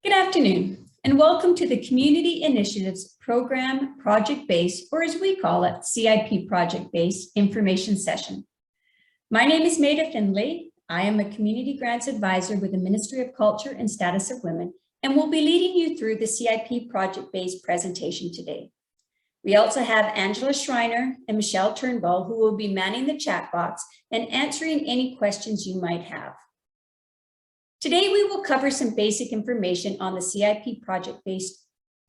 Good afternoon, and welcome to the Community Initiatives Program Project-Based, or as we call it, CIP Project-Based Information Session. My name is Maida Findlay. I am a Community Grants Advisor with the Ministry of Culture and Status of Women, and will be leading you through the CIP Project-Based presentation today. We also have Angela Schreiner and Michelle Turnbull, who will be manning the chat box and answering any questions you might have. Today, we will cover some basic information on the CIP project-based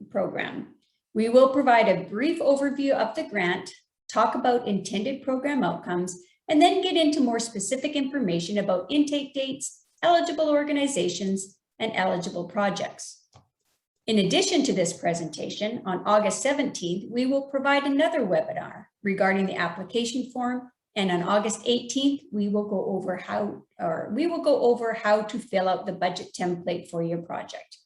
program. We will provide a brief overview of the grant, talk about intended program outcomes, and then get into more specific information about intake dates, eligible organizations, and eligible projects. In addition to this presentation, on August 17th, we will provide another webinar regarding the application form. And on August 18th, we will go over how to fill out the budget template for your project.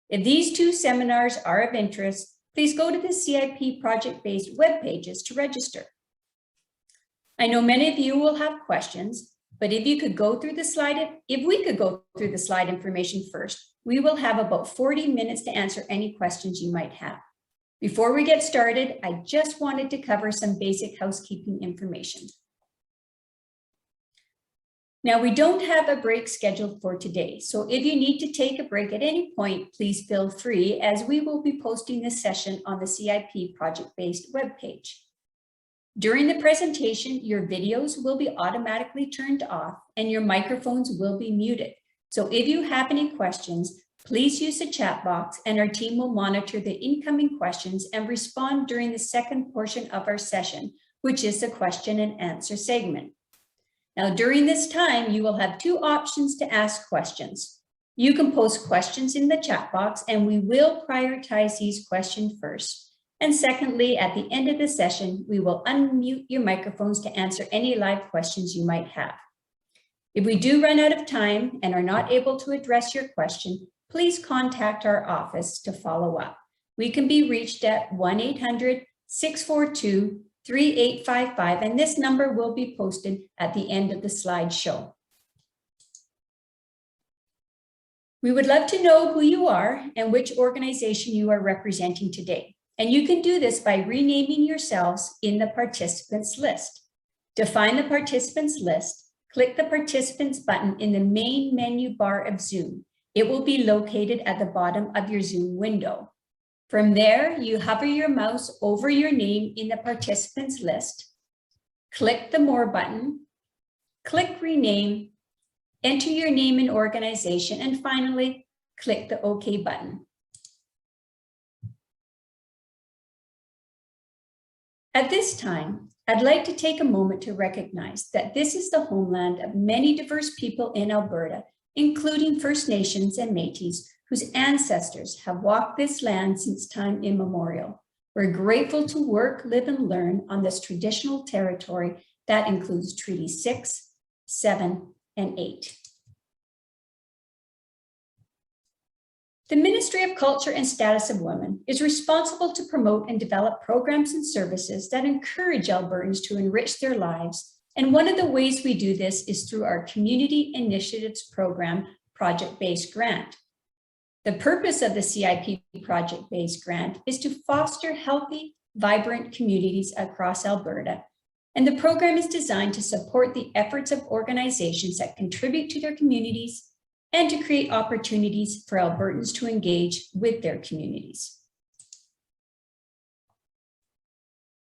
If these two seminars are of interest, please go to the CIP project-based web pages to register. I know many of you will have questions, but if we could go through the slide information first, we will have about 40 minutes to answer any questions you might have. Before we get started, I just wanted to cover some basic housekeeping information. Now, we don't have a break scheduled for today, so if you need to take a break at any point, please feel free, as we will be posting this session on the CIP project-based webpage. During the presentation, your videos will be automatically turned off and your microphones will be muted. So if you have any questions, please use the chat box and our team will monitor the incoming questions and respond during the second portion of our session, which is the question and answer segment. Now, during this time, you will have two options to ask questions. You can post questions in the chat box and we will prioritize these questions first. And secondly, at the end of the session, we will unmute your microphones to answer any live questions you might have. If we do run out of time and are not able to address your question, please contact our office to follow up. We can be reached at 1-800-642-3855, and this number will be posted at the end of the slideshow. We would love to know who you are and which organization you are representing today. And you can do this by renaming yourselves in the participants list. To find the participants list, click the participants button in the main menu bar of Zoom. It will be located at the bottom of your Zoom window. From there, you hover your mouse over your name in the participants list, click the More button, click Rename, enter your name and organization, and finally, click the OK button. At this time, I'd like to take a moment to recognize that this is the homeland of many diverse people in Alberta, including First Nations and Métis, whose ancestors have walked this land since time immemorial. We're grateful to work, live, and learn on this traditional territory that includes Treaty 6, 7, and 8. The Ministry of Culture and Status of Women is responsible to promote and develop programs and services that encourage Albertans to enrich their lives. And one of the ways we do this is through our Community Initiatives Program project-based grant. The purpose of the CIP project-based grant is to foster healthy, vibrant communities across Alberta. And the program is designed to support the efforts of organizations that contribute to their communities and to create opportunities for Albertans to engage with their communities.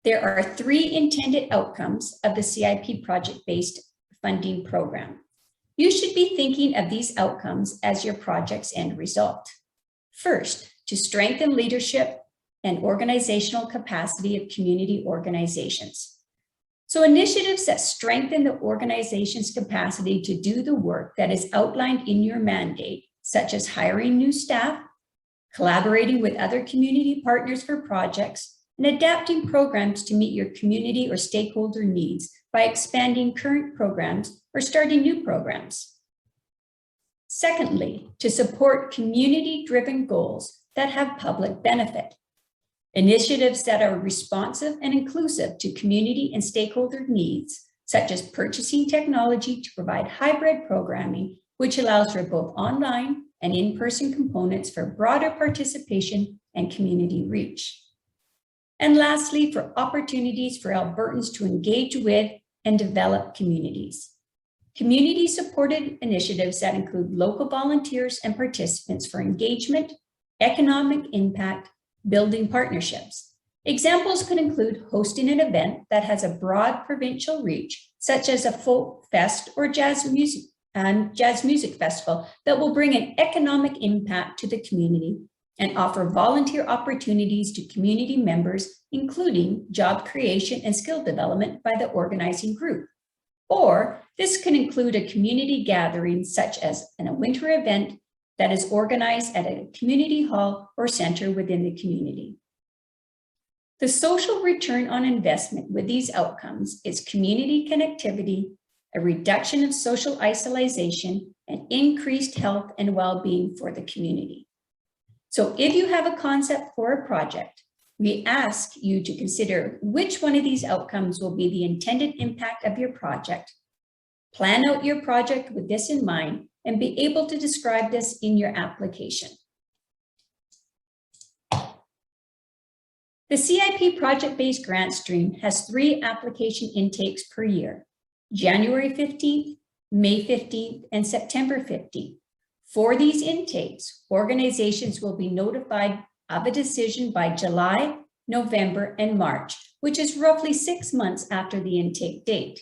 There are 3 intended outcomes of the CIP project-based funding program. You should be thinking of these outcomes as your project's end result. First, to strengthen leadership and organizational capacity of community organizations. So initiatives that strengthen the organization's capacity to do the work that is outlined in your mandate, such as hiring new staff, collaborating with other community partners for projects, and adapting programs to meet your community or stakeholder needs by expanding current programs or starting new programs. Secondly, to support community-driven goals that have public benefit. Initiatives that are responsive and inclusive to community and stakeholder needs, such as purchasing technology to provide hybrid programming, which allows for both online and in-person components for broader participation and community reach. And lastly, for opportunities for Albertans to engage with and develop communities. Community-supported initiatives that include local volunteers and participants for engagement, economic impact, building partnerships. Examples could include hosting an event that has a broad provincial reach, such as a folk fest or jazz music festival that will bring an economic impact to the community and offer volunteer opportunities to community members, including job creation and skill development by the organizing group. Or this can include a community gathering such as a winter event that is organized at a community hall or center within the community. The social return on investment with these outcomes is community connectivity, a reduction of social isolation, and increased health and well-being for the community. So if you have a concept for a project, we ask you to consider which one of these outcomes will be the intended impact of your project. Plan out your project with this in mind and be able to describe this in your application. The CIP project-based grant stream has 3 application intakes per year: January 15th, May 15th, and September 15th. For these intakes, organizations will be notified of a decision by July, November, and March, which is roughly 6 months after the intake date.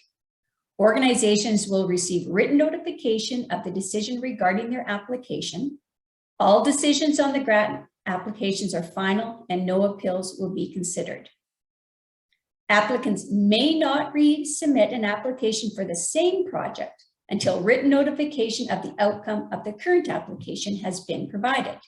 Organizations will receive written notification of the decision regarding their application. All decisions on the grant applications are final and no appeals will be considered. Applicants may not resubmit an application for the same project until written notification of the outcome of the current application has been provided.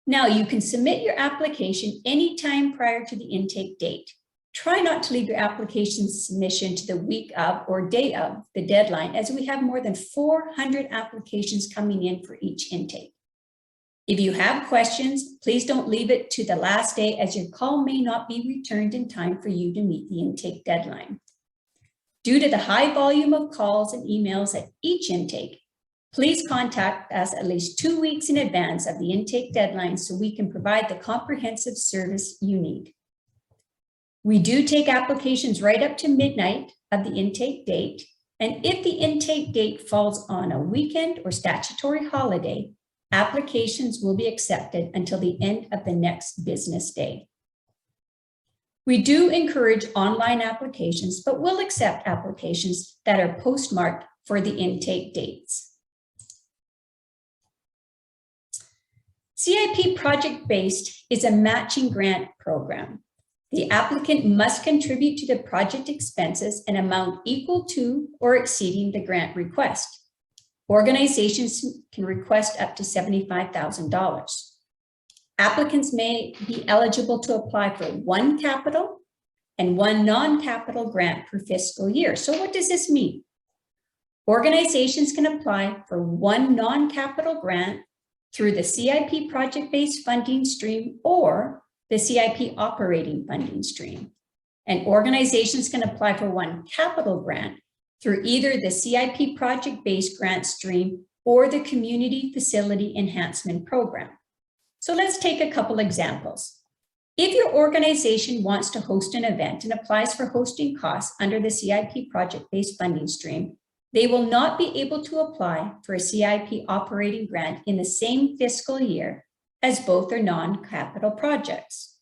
Now, you can submit your application anytime prior to the intake date. Try not to leave your application submission to the week of or day of the deadline, as we have more than 400 applications coming in for each intake. If you have questions, please don't leave it to the last day, as your call may not be returned in time for you to meet the intake deadline. Due to the high volume of calls and emails at each intake, please contact us at least 2 weeks in advance of the intake deadline so we can provide the comprehensive service you need. We do take applications right up to midnight of the intake date, and if the intake date falls on a weekend or statutory holiday, applications will be accepted until the end of the next business day. We do encourage online applications, but will accept applications that are postmarked for the intake dates. CIP project-based is a matching grant program. The applicant must contribute to the project expenses an amount equal to or exceeding the grant request. Organizations can request up to $75,000. Applicants may be eligible to apply for 1 capital and 1 non-capital grant per fiscal year. So what does this mean? Organizations can apply for 1 non-capital grant through the CIP project-based funding stream or the CIP operating funding stream. And organizations can apply for 1 capital grant through either the CIP project-based grant stream or the Community Facility Enhancement Program. So let's take a couple examples. If your organization wants to host an event and applies for hosting costs under the CIP project-based funding stream, they will not be able to apply for a CIP operating grant in the same fiscal year as both their non-capital projects.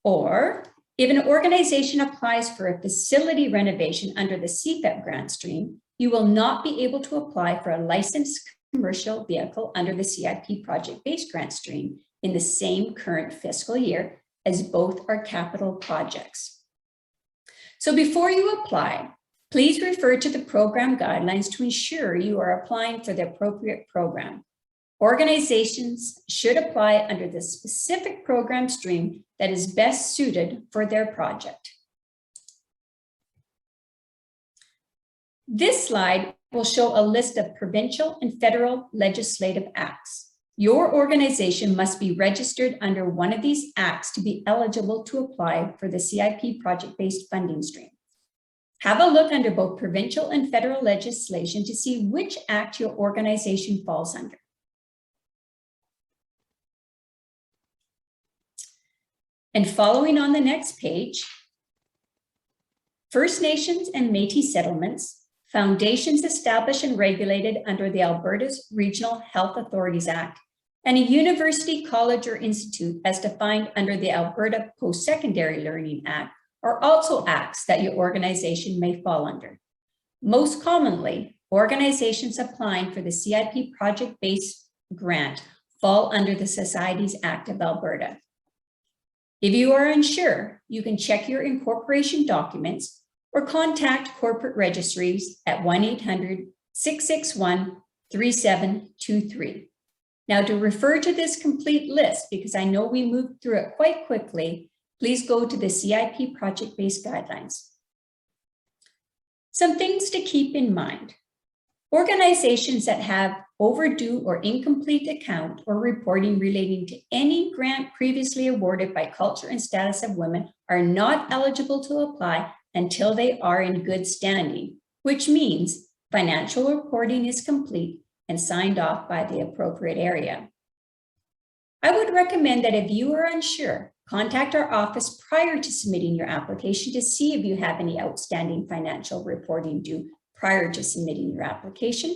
Or if an organization applies for a facility renovation under the CIP grant stream, you will not be able to apply for a licensed commercial vehicle under the CIP project-based grant stream in the same current fiscal year, as both are capital projects. So before you apply, please refer to the program guidelines to ensure you are applying for the appropriate program. Organizations should apply under the specific program stream that is best suited for their project. This slide will show a list of provincial and federal legislative acts. Your organization must be registered under one of these acts to be eligible to apply for the CIP project-based funding stream. Have a look under both provincial and federal legislation to see which act your organization falls under. And following on the next page, First Nations and Métis settlements, foundations established and regulated under the Alberta's Regional Health Authorities Act, and a university, college, or institute as defined under the Alberta Post-Secondary Learning Act are also acts that your organization may fall under. Most commonly, organizations applying for the CIP project-based grant fall under the Societies Act of Alberta. If you are unsure, you can check your incorporation documents or contact corporate registries at 1-800-661-3723. Now, to refer to this complete list, because I know we moved through it quite quickly, please go to the CIP project-based guidelines. Some things to keep in mind. Organizations that have overdue or incomplete account or reporting relating to any grant previously awarded by Culture and Status of Women are not eligible to apply until they are in good standing, which means financial reporting is complete and signed off by the appropriate area. I would recommend that if you are unsure, contact our office prior to submitting your application to see if you have any outstanding financial reporting due prior to submitting your application.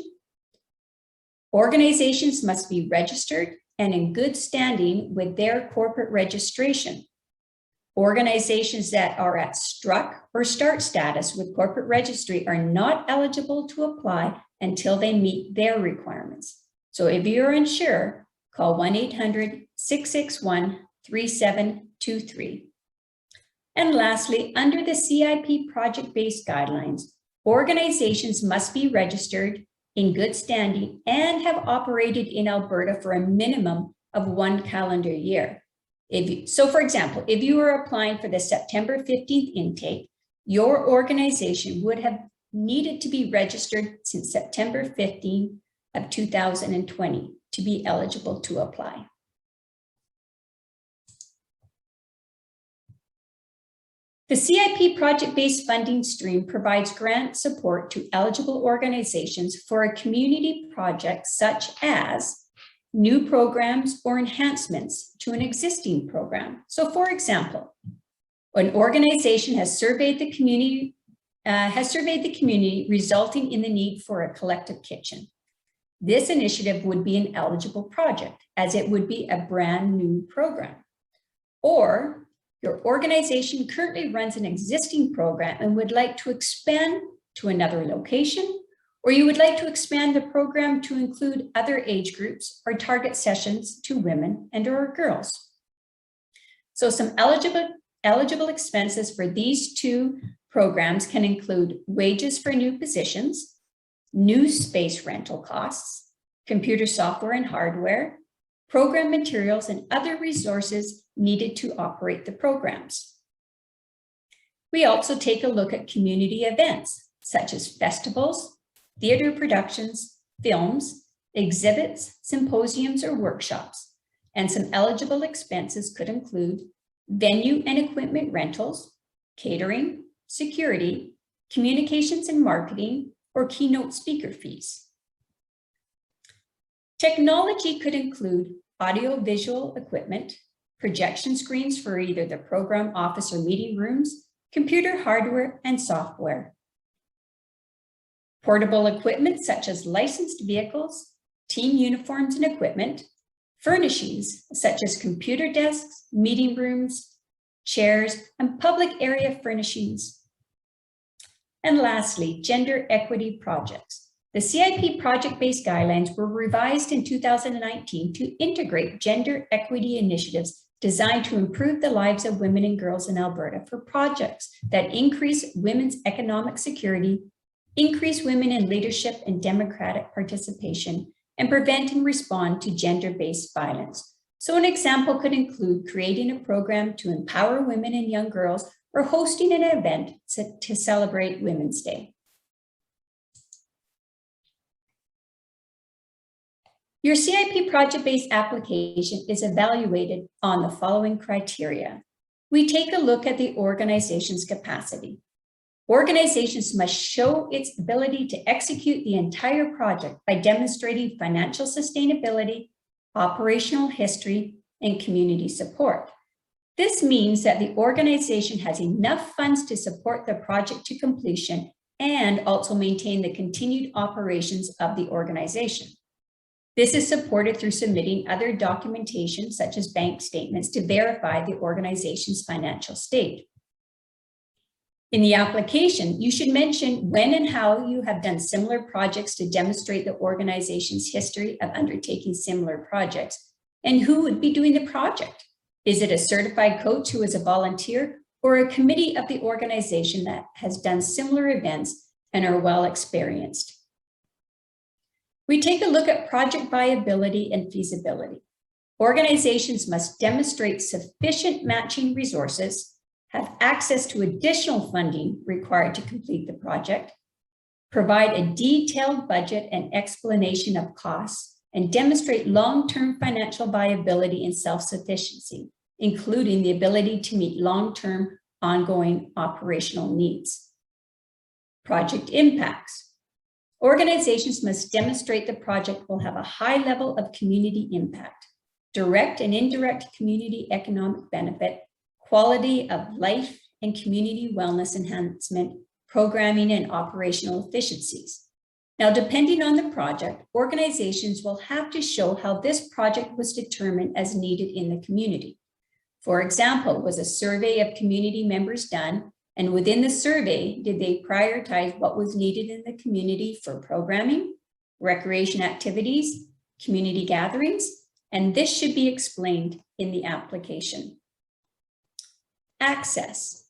Organizations must be registered and in good standing with their corporate registration. Organizations that are at struck or start status with corporate registry are not eligible to apply until they meet their requirements. So if you're unsure, call 1-800-661-3723. And lastly, under the CIP project-based guidelines, organizations must be registered in good standing and have operated in Alberta for a minimum of 1 calendar year. So for example, if you were applying for the September 15th intake, your organization would have needed to be registered since September 15th of 2020 to be eligible to apply. The CIP project-based funding stream provides grant support to eligible organizations for a community project such as new programs or enhancements to an existing program. So for example, an organization has surveyed the community resulting in the need for a collective kitchen. This initiative would be an eligible project as it would be a brand new program. Or your organization currently runs an existing program and would like to expand to another location, or you would like to expand the program to include other age groups or target sessions to women and or girls. So some eligible expenses for these two programs can include wages for new positions, new space rental costs, computer software and hardware, program materials, and other resources needed to operate the programs. We also take a look at community events such as festivals, theater productions, films, exhibits, symposiums, or workshops. And some eligible expenses could include venue and equipment rentals, catering, security, communications and marketing, or keynote speaker fees. Technology could include audio-visual equipment, projection screens for either the program office or meeting rooms, computer hardware and software. Portable equipment such as licensed vehicles, team uniforms and equipment, furnishings such as computer desks, meeting rooms, chairs, and public area furnishings. And lastly, gender equity projects. The CIP project-based guidelines were revised in 2019 to integrate gender equity initiatives designed to improve the lives of women and girls in Alberta for projects that increase women's economic security, increase women in leadership and democratic participation, and prevent and respond to gender-based violence. So an example could include creating a program to empower women and young girls or hosting an event to celebrate Women's Day. Your CIP project-based application is evaluated on the following criteria. We take a look at the organization's capacity. Organizations must show its ability to execute the entire project by demonstrating financial sustainability, operational history, and community support. This means that the organization has enough funds to support the project to completion and also maintain the continued operations of the organization. This is supported through submitting other documentation, such as bank statements, to verify the organization's financial state. In the application, you should mention when and how you have done similar projects to demonstrate the organization's history of undertaking similar projects, and who would be doing the project. Is it a certified coach who is a volunteer, or a committee of the organization that has done similar events and are well experienced? We take a look at project viability and feasibility. Organizations must demonstrate sufficient matching resources, have access to additional funding required to complete the project, provide a detailed budget and explanation of costs, and demonstrate long-term financial viability and self-sufficiency, including the ability to meet long-term ongoing operational needs. Project impacts. Organizations must demonstrate the project will have a high level of community impact, direct and indirect community economic benefit, quality of life and community wellness enhancement, programming and operational efficiencies. Now, depending on the project, organizations will have to show how this project was determined as needed in the community. For example, was a survey of community members done? And within the survey, did they prioritize what was needed in the community for programming, recreation activities, community gatherings? And this should be explained in the application. Access.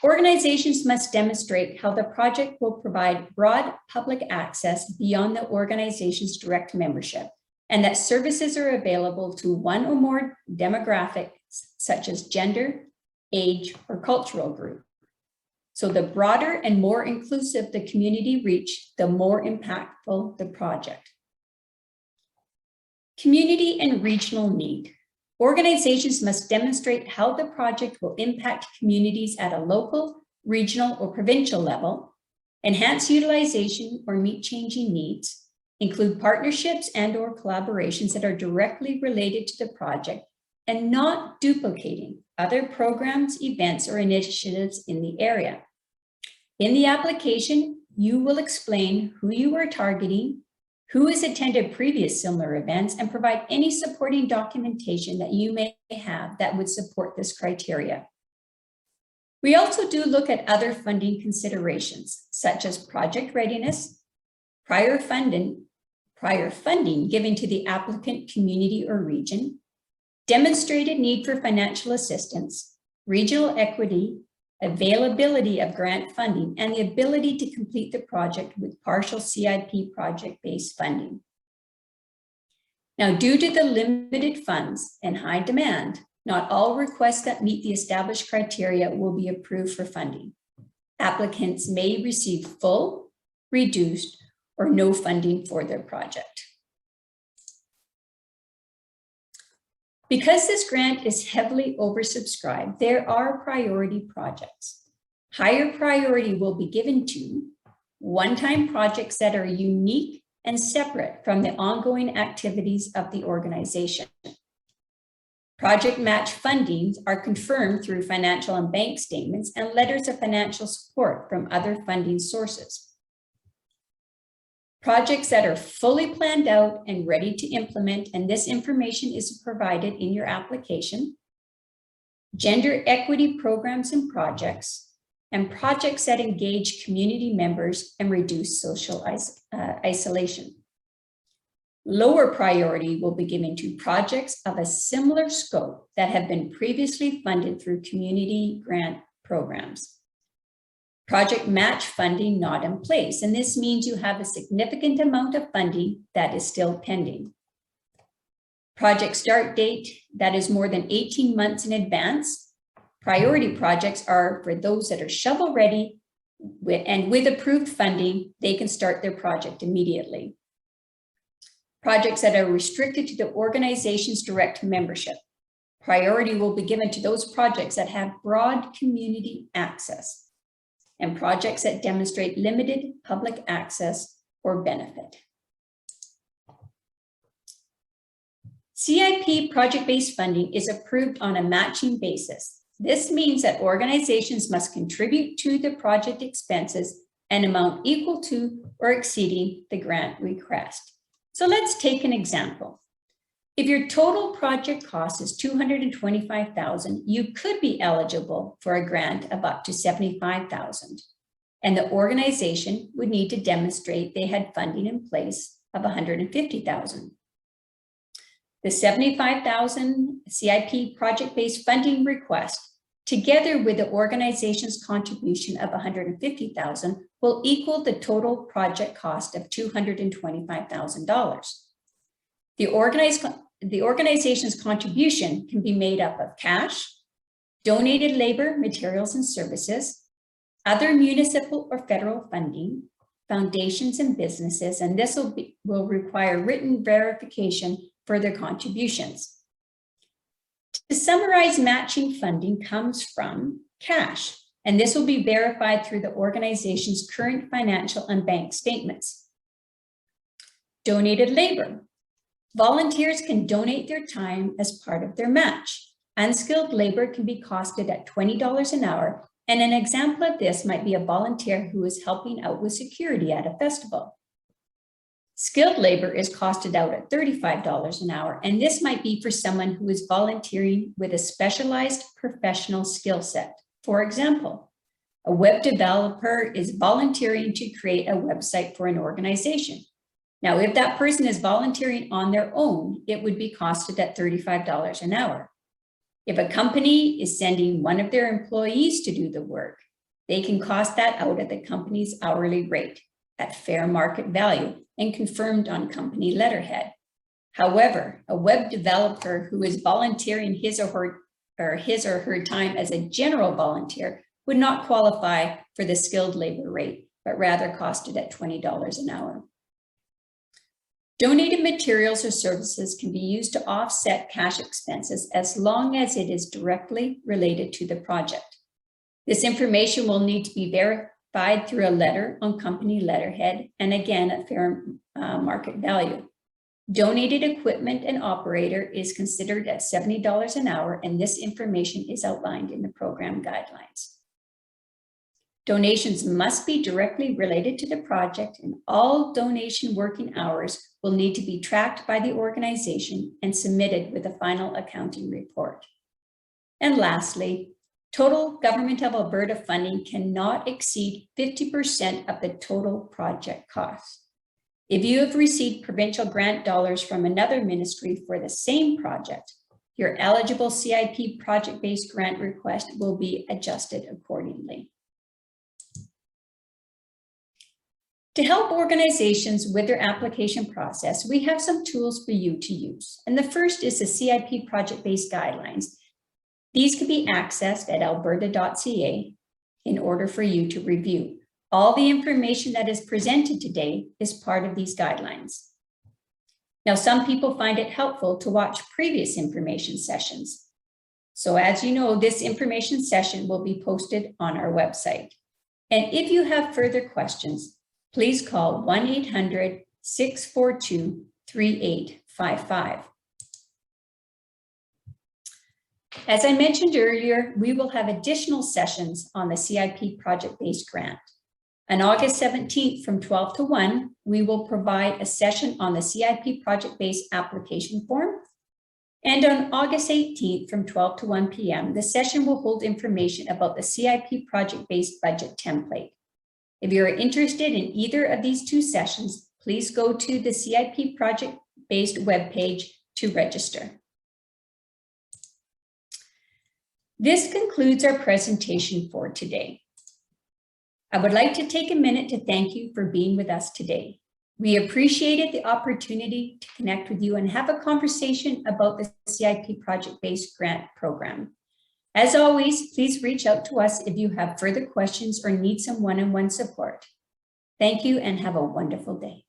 Organizations must demonstrate how the project will provide broad public access beyond the organization's direct membership, and that services are available to one or more demographics, such as gender, age, or cultural group. So the broader and more inclusive the community reach, the more impactful the project. Community and regional need. Organizations must demonstrate how the project will impact communities at a local, regional, or provincial level, enhance utilization or meet changing needs, include partnerships and/or collaborations that are directly related to the project, and not duplicating other programs, events, or initiatives in the area. In the application, you will explain who you are targeting, who has attended previous similar events, and provide any supporting documentation that you may have that would support this criteria. We also do look at other funding considerations, such as project readiness, prior funding given to the applicant community or region, demonstrated need for financial assistance, regional equity, availability of grant funding, and the ability to complete the project with partial CIP project-based funding. Now, due to the limited funds and high demand, not all requests that meet the established criteria will be approved for funding. Applicants may receive full, reduced, or no funding for their project. Because this grant is heavily oversubscribed, there are priority projects. Higher priority will be given to one-time projects that are unique and separate from the ongoing activities of the organization. Project match fundings are confirmed through financial and bank statements and letters of financial support from other funding sources. Projects that are fully planned out and ready to implement, and this information is provided in your application. Gender equity programs and projects, and projects that engage community members and reduce social isolation. Lower priority will be given to projects of a similar scope that have been previously funded through community grant programs. Project match funding not in place, and this means you have a significant amount of funding that is still pending. Project start date that is more than 18 months in advance. Priority projects are for those that are shovel ready, and with approved funding, they can start their project immediately. Projects that are restricted to the organization's direct membership. Priority will be given to those projects that have broad community access, and projects that demonstrate limited public access or benefit. CIP project-based funding is approved on a matching basis. This means that organizations must contribute to the project expenses an amount equal to or exceeding the grant request. So let's take an example. If your total project cost is $225,000, you could be eligible for a grant of up to $75,000. And the organization would need to demonstrate they had funding in place of $150,000. The $75,000 CIP project-based funding request, together with the organization's contribution of $150,000, will equal the total project cost of $225,000. The organization's contribution can be made up of cash, donated labor, materials, and services, other municipal or federal funding, foundations and businesses, and this will require written verification for their contributions. To summarize, matching funding comes from cash, and this will be verified through the organization's current financial and bank statements. Donated labor. Volunteers can donate their time as part of their match. Unskilled labor can be costed at $20 an hour, and an example of this might be a volunteer who is helping out with security at a festival. Skilled labor is costed out at $35 an hour, and this might be for someone who is volunteering with a specialized professional skill set. For example, a web developer is volunteering to create a website for an organization. Now, if that person is volunteering on their own, it would be costed at $35 an hour. If a company is sending one of their employees to do the work, they can cost that out at the company's hourly rate at fair market value and confirmed on company letterhead. However, a web developer who is volunteering his or her time as a general volunteer would not qualify for the skilled labor rate, but rather costed at $20 an hour. Donated materials or services can be used to offset cash expenses as long as it is directly related to the project. This information will need to be verified through a letter on company letterhead and again at fair market value. Donated equipment and operator is considered at $70 an hour, and this information is outlined in the program guidelines. Donations must be directly related to the project, and all donation working hours will need to be tracked by the organization and submitted with a final accounting report. And lastly, total Government of Alberta funding cannot exceed 50% of the total project cost. If you have received provincial grant dollars from another ministry for the same project, your eligible CIP project-based grant request will be adjusted accordingly. To help organizations with their application process, we have some tools for you to use. And the first is the CIP project-based guidelines. These can be accessed at alberta.ca in order for you to review. All the information that is presented today is part of these guidelines. Now, some people find it helpful to watch previous information sessions. So as you know, this information session will be posted on our website. And if you have further questions, please call 1-800-642-3855. As I mentioned earlier, we will have additional sessions on the CIP project-based grant. On August 17th from 12 to 1, we will provide a session on the CIP project-based application form. And on August 18th from 12 to 1 p.m., the session will hold information about the CIP project-based budget template. If you're interested in either of these two sessions, please go to the CIP project-based webpage to register. This concludes our presentation for today. I would like to take a minute to thank you for being with us today. We appreciated the opportunity to connect with you and have a conversation about the CIP project-based grant program. As always, please reach out to us if you have further questions or need some one-on-one support. Thank you and have a wonderful day.